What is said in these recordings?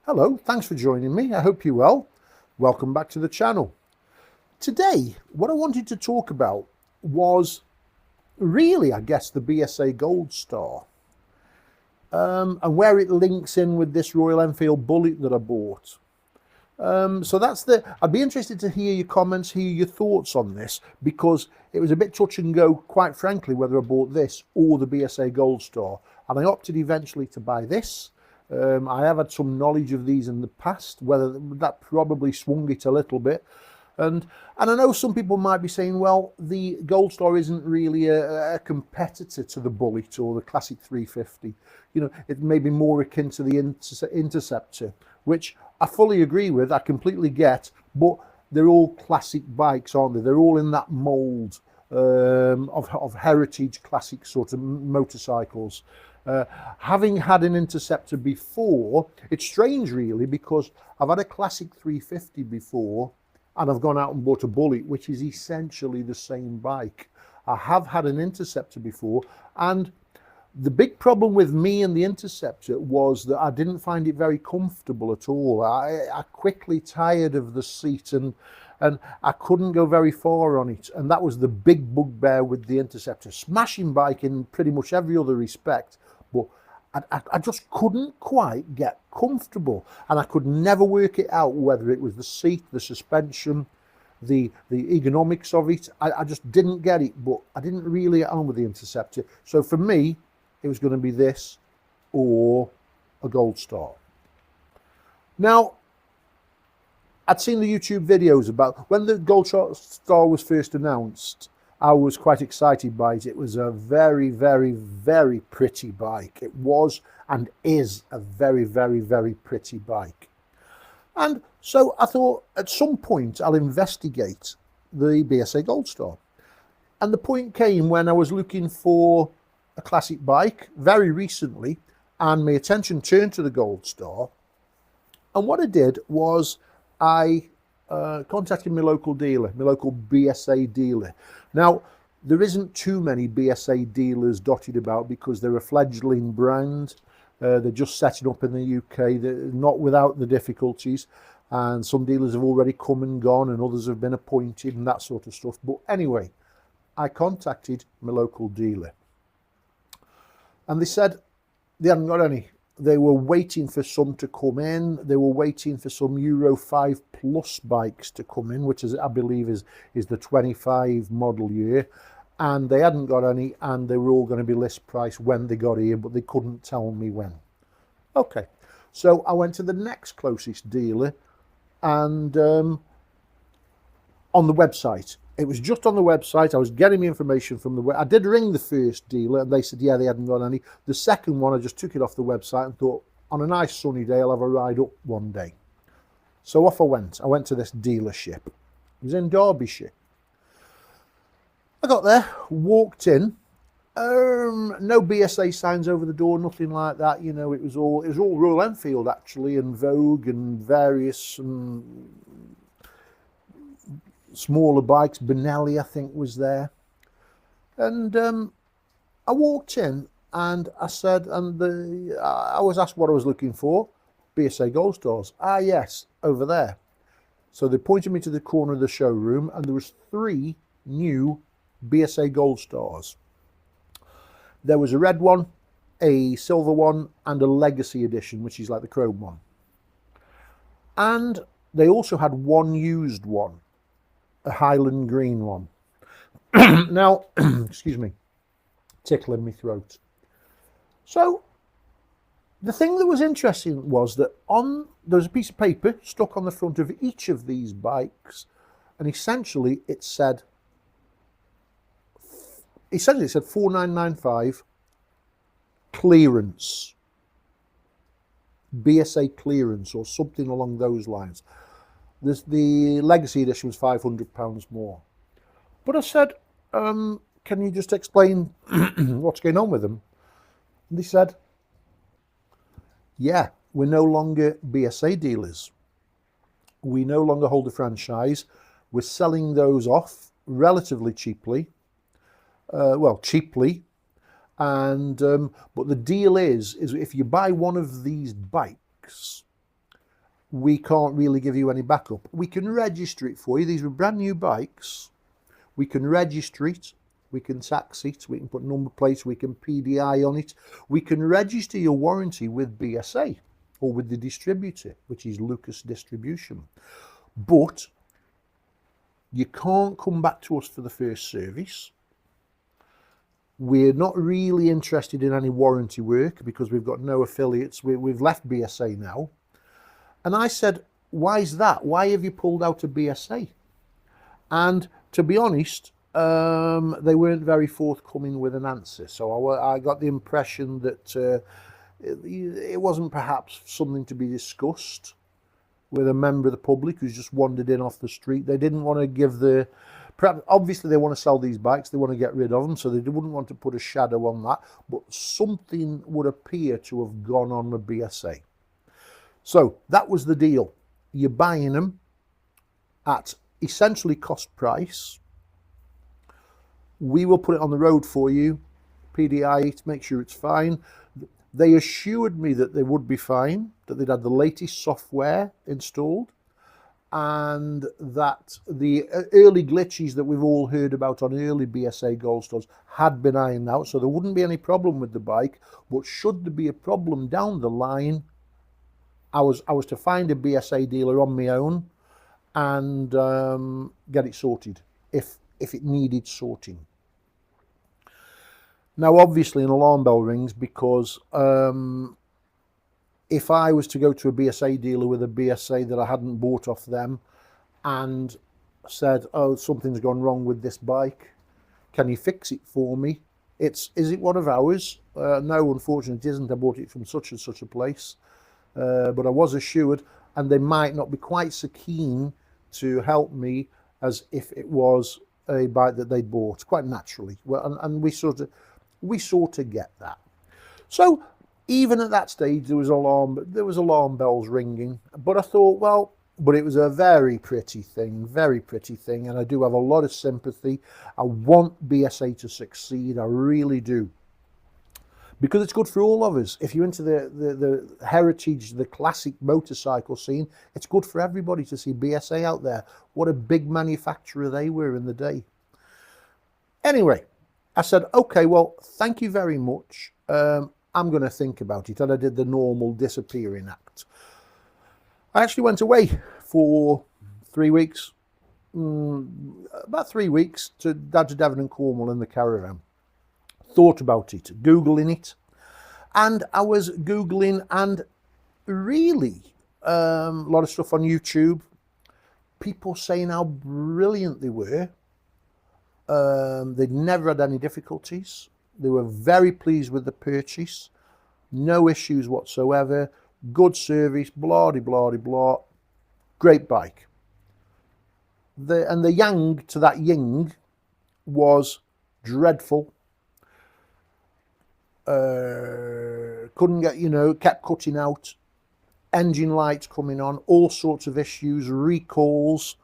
Hello, thanks for joining me. I hope you're well. Welcome back to the channel. Today, what I wanted to talk about was really, I guess, the BSA Goldstar and where it links in with this Royal Enfield Bullet that I bought. I'd be interested to hear your comments, hear your thoughts on this, because it was a bit touch and go, quite frankly, whether I bought this or the BSA Goldstar. And I opted eventually to buy this. I have had some knowledge of these in the past, whether that probably swung it a little bit. And I know some people might be saying, well, the Goldstar isn't really a competitor to the Bullet or the Classic 350. You know, it may be more akin to the Interceptor, which I fully agree with, I completely get, but they're all classic bikes, aren't they? They're all in that mould of heritage classic sort of motorcycles. Having had an Interceptor before, it's strange really, because I've had a Classic 350 before and I've gone out and bought a Bullet, which is essentially the same bike. I have had an Interceptor before, and the big problem with me and the Interceptor was that I didn't find it very comfortable at all. I quickly tired of the seat, and I couldn't go very far on it, and that was the big bugbear with the Interceptor. Smashing bike in pretty much every other respect, but I just couldn't quite get comfortable, and I could never work it out whether it was the seat, the suspension, the ergonomics of it. I just didn't get it, but I didn't really get on with the Interceptor. So for me, it was going to be this or a Goldstar. Now, I'd seen the YouTube videos about when the Goldstar was first announced. I was quite excited by it. It was a very, very, very pretty bike. It was and is a very, very, very pretty bike. And so I thought at some point I'll investigate the BSA Goldstar. And the point came when I was looking for a classic bike very recently, and my attention turned to the Goldstar. And what I did was I contacted my local dealer, my local BSA dealer. Now, there isn't too many BSA dealers dotted about because they're a fledgling brand. They're just setting up in the UK. They're not without the difficulties, and some dealers have already come and gone, and others have been appointed and that sort of stuff. But anyway, I contacted my local dealer, and they said they hadn't got any. They were waiting for some to come in. They were waiting for some Euro 5 Plus bikes to come in, which is, I believe, is the 25 model year. And they hadn't got any, and they were all going to be list price when they got here, but they couldn't tell me when. Okay, so I went to the next closest dealer, and on the website. It was just on the website. I was getting the information from the web. I did ring the first dealer, and they said, yeah, they hadn't got any. The second one, I just took it off the website and thought, on a nice sunny day, I'll have a ride up one day. So off I went. I went to this dealership. It was in Derbyshire. I got there, walked in. No BSA signs over the door, nothing like that. You know, it was all Royal Enfield actually, and Vogue and various smaller bikes. Benelli, I think, was there. And I walked in and I said, I was asked what I was looking for. BSA Goldstars. Ah, yes, over there. So they pointed me to the corner of the showroom, and there was 3 new BSA Goldstars. There was a red one, a silver one, and a legacy edition, which is like the chrome one. And they also had one used one, a Highland green one. Now, excuse me, tickling my throat. So the thing that was interesting was that there was a piece of paper stuck on the front of each of these bikes, and essentially it said 4995 clearance, BSA clearance, or something along those lines. The legacy edition was £500 more. But I said, can you just explain what's going on with them? And they said, yeah, we're no longer BSA dealers. We no longer hold a franchise. We're selling those off relatively cheaply. Cheaply. And but the deal is if you buy one of these bikes, we can't really give you any backup. We can register it for you. These were brand new bikes. We can register it. We can tax it. We can put number plates. We can PDI on it. We can register your warranty with BSA or with the distributor, which is Lucas Distribution. But you can't come back to us for the first service. We're not really interested in any warranty work because we've got no affiliates. We've left BSA now. And I said, why is that? Why have you pulled out of BSA? And to be honest, they weren't very forthcoming with an answer. So I got the impression that it wasn't perhaps something to be discussed with a member of the public who's just wandered in off the street. They didn't want to give the... Perhaps, obviously, they want to sell these bikes. They want to get rid of them, so they wouldn't want to put a shadow on that. But something would appear to have gone on with BSA. So that was the deal. You're buying them at essentially cost price. We will put it on the road for you, PDI it, make sure it's fine. They assured me that they would be fine, that they'd had the latest software installed, and that the early glitches that we've all heard about on early BSA Goldstars had been ironed out, so there wouldn't be any problem with the bike. But should there be a problem down the line, I was to find a BSA dealer on my own and get it sorted if it needed sorting. Now, obviously, an alarm bell rings because if I was to go to a BSA dealer with a BSA that I hadn't bought off them and said, oh, something's gone wrong with this bike, can you fix it for me? Is it one of ours? No, unfortunately, it isn't. I bought it from such and such a place. But I was assured, and they might not be quite so keen to help me as if it was a bike that they'd bought, quite naturally. Well, and we sort of get that. So even at that stage, there was alarm bells ringing. But I thought, well, but it was a very pretty thing, and I do have a lot of sympathy. I want BSA to succeed, I really do. Because it's good for all of us. If you're into the heritage, the classic motorcycle scene, it's good for everybody to see BSA out there. What a big manufacturer they were in the day. Anyway, I said, okay, well, thank you very much. I'm going to think about it. And I did the normal disappearing act. I actually went away for 3 weeks, about 3 weeks, down to Devon and Cornwall in the caravan. Thought about it, Googling it, and I was Googling and really a lot of stuff on YouTube, people saying how brilliant they were. They'd never had any difficulties. They were very pleased with the purchase, no issues whatsoever, good service, blah de blah de blah, great bike. The yang to that ying was dreadful. Couldn't get, kept cutting out, engine lights coming on, all sorts of issues, recalls,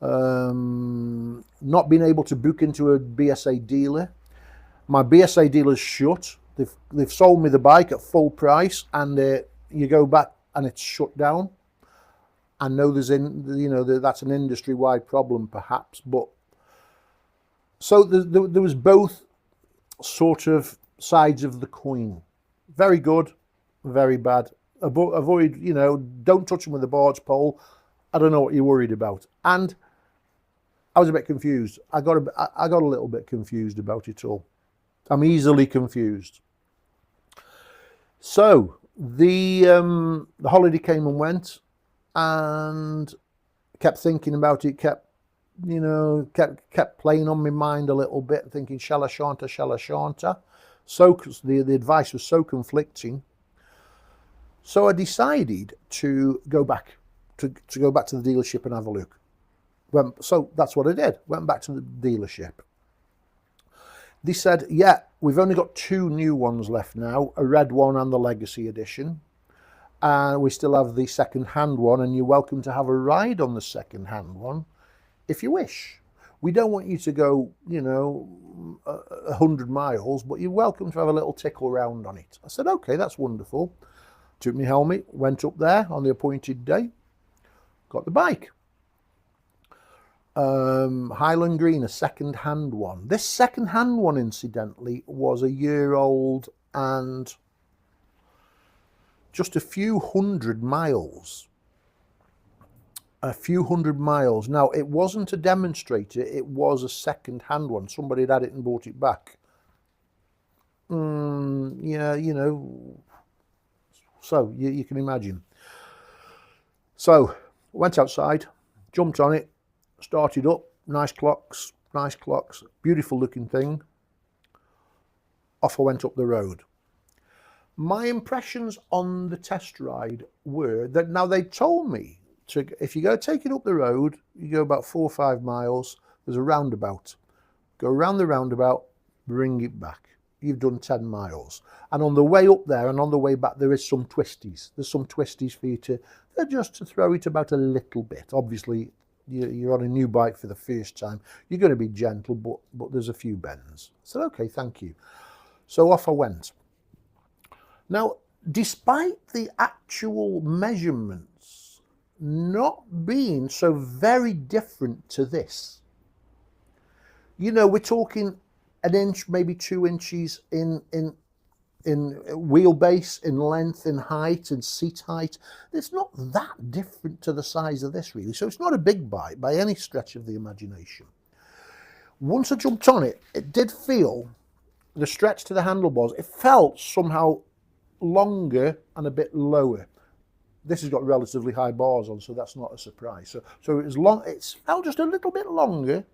not being able to book into a BSA dealer. My BSA dealer's shut. They've sold me the bike at full price, and you go back and it's shut down. I know that's an industry-wide problem perhaps, but so there was both sort of sides of the coin. Very good, very bad. Avoid, don't touch them with a barge pole. I don't know what you're worried about. And I was a bit confused. I got a little bit confused about it all. I'm easily confused. So the holiday came and went, and kept thinking about it. Kept playing on my mind a little bit, thinking, shall I, shan't I, shall I, shan't I? So the advice was so conflicting. So I decided to go back to the dealership and have a look. So that's what I did. Went back to the dealership. They said, yeah, we've only got 2 new ones left now, a red one and the Legacy Edition. And we still have the second-hand one, and you're welcome to have a ride on the second-hand one if you wish. We don't want you to go, 100 miles, but you're welcome to have a little tickle round on it. I said, okay, that's wonderful. Took my helmet, went up there on the appointed day, got the bike. Highland Green, a second-hand one. This second-hand one, incidentally, was a year old and just a few hundred miles. A few hundred miles. Now, it wasn't a demonstrator, it was a second-hand one. Somebody had it and bought it back. Yeah, you know, so you can imagine. So, went outside, jumped on it, started up, nice clocks, beautiful looking thing. Off I went up the road. My impressions on the test ride were that, now they told me, if you go take it up the road, you go about 4 or 5 miles, there's a roundabout. Go around the roundabout, bring it back. You've done 10 miles. And on the way up there and on the way back, there is some twisties. There's some twisties for you they're just to throw it about a little bit. Obviously, you're on a new bike for the first time. You're going to be gentle, but there's a few bends. I said, okay, thank you. So off I went. Now, despite the actual measurements not being so very different to this, you know, we're talking an inch, maybe 2 inches in wheelbase, in length, in height, in seat height. It's not that different to the size of this, really. So it's not a big bike by any stretch of the imagination. Once I jumped on it, it did feel, the stretch to the handlebars, it felt somehow longer and a bit lower. This has got relatively high bars on, so that's not a surprise. So it was long. It felt just a little bit longer.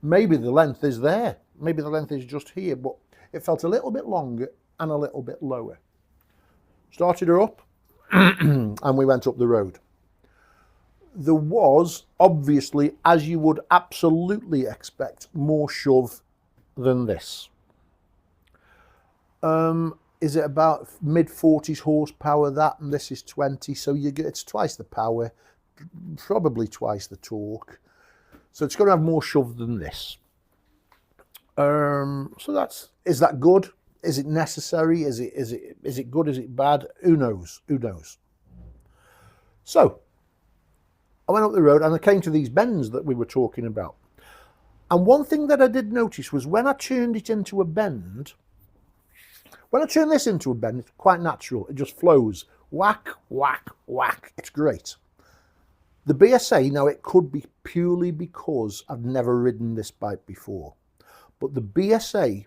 Maybe the length is there. Maybe the length is just here, but it felt a little bit longer and a little bit lower. Started her up and we went up the road. There was, obviously, as you would absolutely expect, more shove than this. Is it about mid-40s horsepower, that, and this is 20, so it's twice the power, probably twice the torque. So it's going to have more shove than this. So is that good? Is it necessary? Is it good? Is it bad? Who knows? Who knows? So I went up the road and I came to these bends that we were talking about. And one thing that I did notice was when I turned it into a bend, when I turn this into a bend, it's quite natural. It just flows. Whack, whack, whack. It's great. The BSA, now it could be purely because I've never ridden this bike before. But the BSA,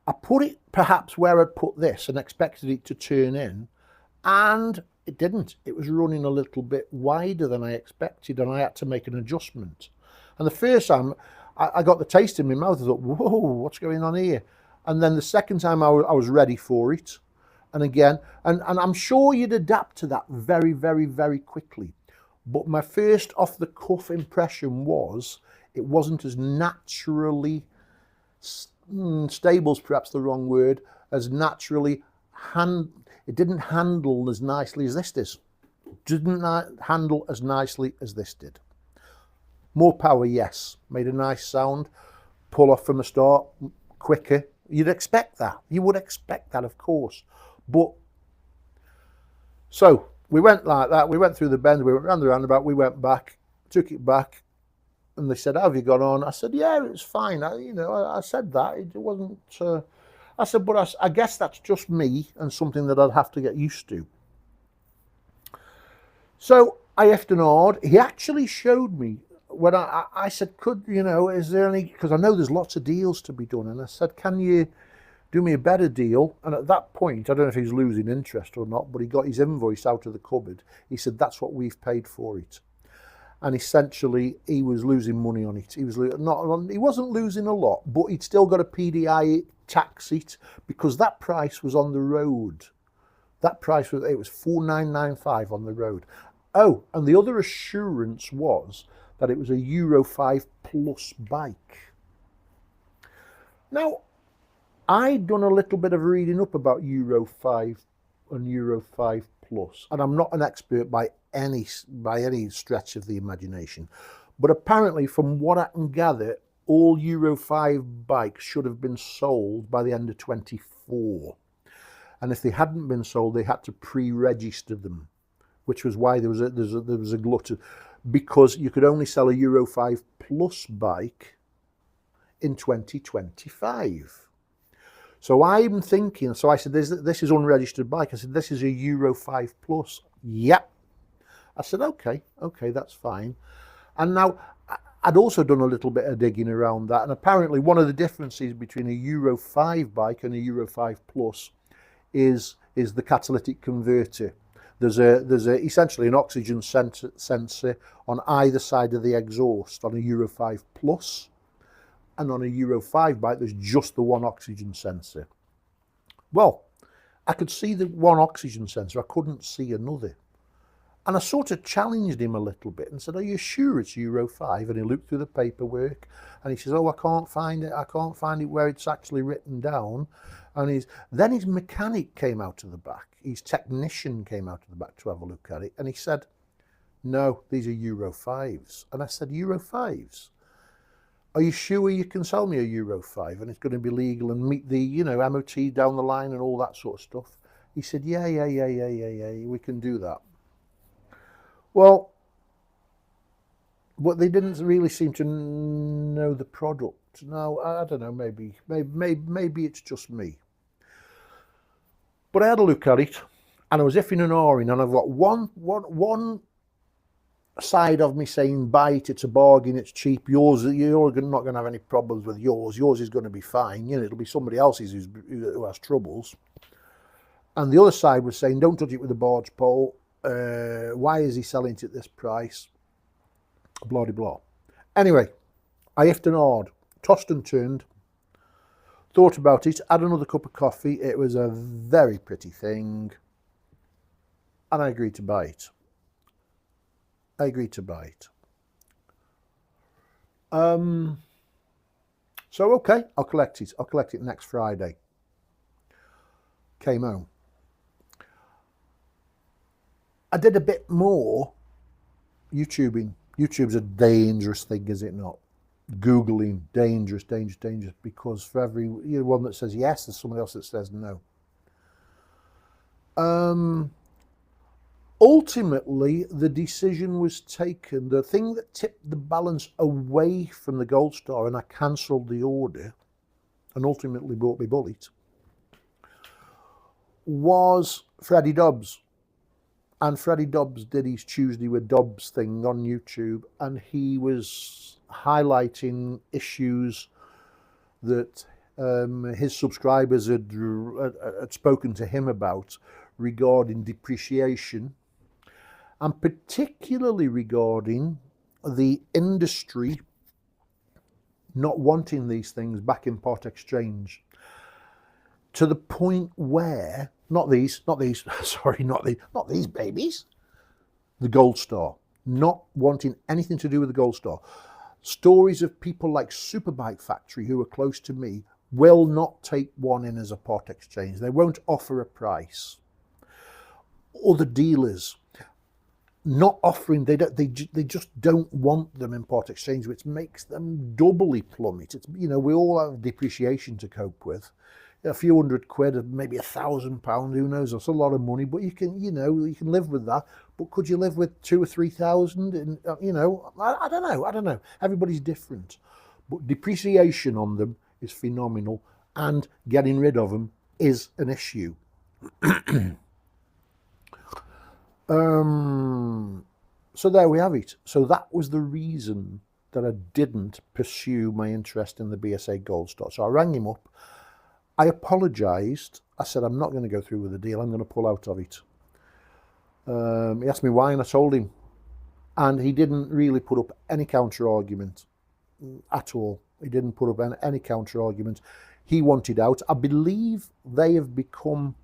I put it perhaps where I'd put this and expected it to turn in. And it didn't. It was running a little bit wider than I expected. And I had to make an adjustment. And the first time I got the taste in my mouth, I thought, whoa, what's going on here? And then the second time I was ready for it. And again, and I'm sure you'd adapt to that very, very, very quickly. But my first off-the-cuff impression was it wasn't as naturally, stable's perhaps the wrong word, as naturally, it didn't handle as nicely as this did. Didn't handle as nicely as this did. More power, yes. Made a nice sound. Pull off from the start, quicker. You'd expect that. You would expect that, of course. But, so, we went like that. We went through the bend. We went round the roundabout. We went back, took it back. And they said, how have you gone on? I said, yeah, it was fine. I said that. It wasn't... I said, but I guess that's just me and something that I'd have to get used to. So, I effed and hawed. He actually showed me when I said, is there any... Because I know there's lots of deals to be done. And I said, can you do me a better deal? And at that point, I don't know if he's losing interest or not, but he got his invoice out of the cupboard. He said, that's what we've paid for it. And essentially, he was losing money on it. He wasn't losing a lot, but he'd still got a PDI tax it because that price was on the road. That price was, it was $4,995 on the road. Oh, and the other assurance was that it was a Euro 5 plus bike. Now, I'd done a little bit of reading up about Euro 5 and Euro 5 plus, and I'm not an expert by any stretch of the imagination, but apparently from what I can gather, all Euro 5 bikes should have been sold by the end of 24. and if they hadn't been sold, they had to pre-register them, which was why there was a glut of, because you could only sell a Euro 5 Plus bike in 2025. So I'm thinking, so I said, this is unregistered bike. I said, this is a Euro 5 Plus. Yep. I said, okay, that's fine. And now I'd also done a little bit of digging around that, and apparently one of the differences between a Euro 5 bike and a Euro 5 Plus is the catalytic converter. There's essentially an oxygen sensor on either side of the exhaust on a Euro 5 Plus, and on a Euro 5 bike there's just the one oxygen sensor. Well, I could see the one oxygen sensor, I couldn't see another. And I sort of challenged him a little bit and said, are you sure it's Euro 5? And he looked through the paperwork and he says, oh, I can't find it where it's actually written down. And then his mechanic came out of the back, his technician came out of the back to have a look at it, and he said, no, these are Euro 5s. And I said, Euro 5s? Are you sure you can sell me a Euro 5 and it's going to be legal and meet the, MOT down the line and all that sort of stuff? He said, yeah, we can do that. Well, but they didn't really seem to know the product. Now, I don't know, maybe it's just me. But I had a look at it, and I was iffing and ahhing, and I've got one side of me saying, buy it, it's a bargain, it's cheap, yours, you're not going to have any problems with yours is going to be fine, it'll be somebody else's who has troubles. And the other side was saying, don't touch it with a barge pole. Why is he selling it at this price? Blah de blah. Anyway, I ifed and hard, tossed and turned, thought about it, had another cup of coffee. It was a very pretty thing, and I agreed to buy it. So okay, I'll collect it next Friday. Came home. I did a bit more YouTubing. YouTube's a dangerous thing, is it not? Googling, dangerous, because for every one that says yes, there's somebody else that says no. Ultimately, the decision was taken. The thing that tipped the balance away from the Goldstar, and I cancelled the order and ultimately bought my Bullet, was Freddie Dobbs. And Freddie Dobbs did his Tuesday with Dobbs thing on YouTube, and he was highlighting issues that his subscribers had spoken to him about regarding depreciation, and particularly regarding the industry not wanting these things back in part exchange, to the point where not these babies, the Goldstar, not wanting anything to do with the Goldstar. Stories of people like Superbike Factory, who are close to me, will not take one in as a part exchange. They won't offer a price. Other dealers not offering, they just don't want them in part exchange, which makes them doubly plummet. It's, we all have depreciation to cope with. A few £100, maybe £1,000, who knows? That's a lot of money, but you can live with that. But could you live with 2,000 or 3,000? And I don't know. Everybody's different, but depreciation on them is phenomenal, and getting rid of them is an issue. So there we have it. So that was the reason that I didn't pursue my interest in the BSA Goldstar. So I rang him up. I apologised. I said, I'm not going to go through with the deal. I'm going to pull out of it. He asked me why, and I told him. And he didn't really put up any counter-argument at all. He didn't put up any counter-argument. He wanted out. I believe they have become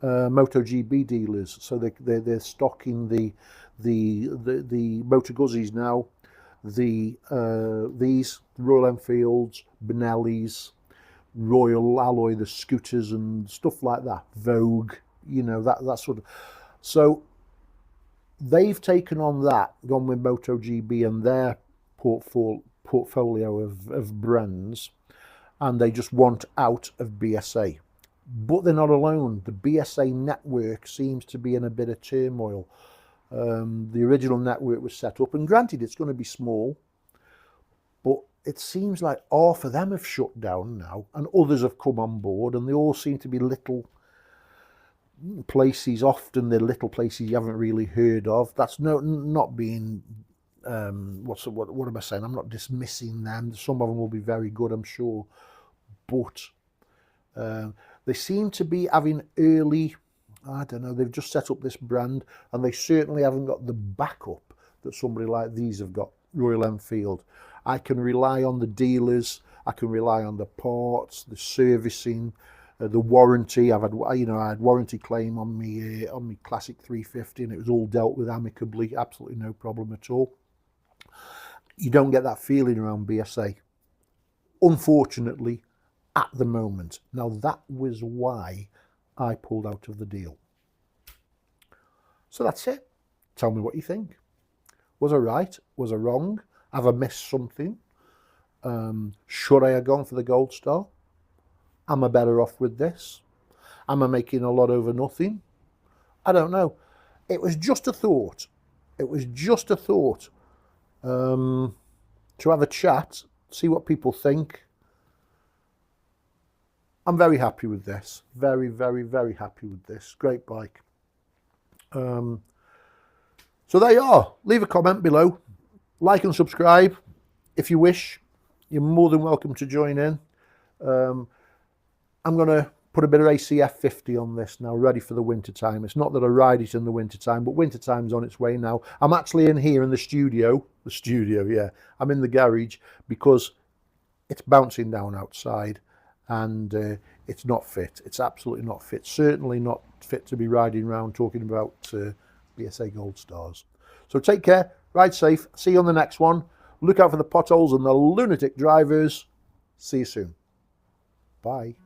MotoGP dealers. So they're stocking the Moto Guzzi's now, these Royal Enfields, Benellis, Royal Alloy, the scooters and stuff like that, Vogue, that sort of. So they've taken on that, gone with MotoGP and their portfolio of brands, and they just want out of BSA. But they're not alone. The BSA network seems to be in a bit of turmoil. The original network was set up, and granted, it's going to be small, but it seems like half of them have shut down now, and others have come on board, and they all seem to be little places. Often they're little places you haven't really heard of. That's not being what am I saying? I'm not dismissing them. Some of them will be very good, I'm sure, but they seem to be having early, I don't know, they've just set up this brand, and they certainly haven't got the backup that somebody like these have got, Royal Enfield. I can rely on the dealers, I can rely on the parts, the servicing, the warranty. I had warranty claim on me classic 350, and it was all dealt with amicably, absolutely no problem at all. You don't get that feeling around BSA, unfortunately, at the moment. Now, that was why I pulled out of the deal. So that's it. Tell me what you think. Was I right? Was I wrong? Have I missed something? Should I have gone for the Goldstar? Am I better off with this? Am I making a lot over nothing? I don't know. It was just a thought. It was just a thought to have a chat, see what people think. I'm very happy with this. Very, very, very happy with this. Great bike. So there you are. Leave a comment below. Like and subscribe if you wish. You're more than welcome to join in. I'm going to put a bit of ACF 50 on this now, ready for the winter time. It's not that I ride it in the winter time, but winter time's on its way now. I'm actually in here in the studio. Yeah. I'm in the garage because it's bouncing down outside, and it's not fit. It's absolutely not fit. Certainly not fit to be riding around talking about BSA Goldstars. So take care, ride safe. See you on the next one. Look out for the potholes and the lunatic drivers. See you soon. Bye.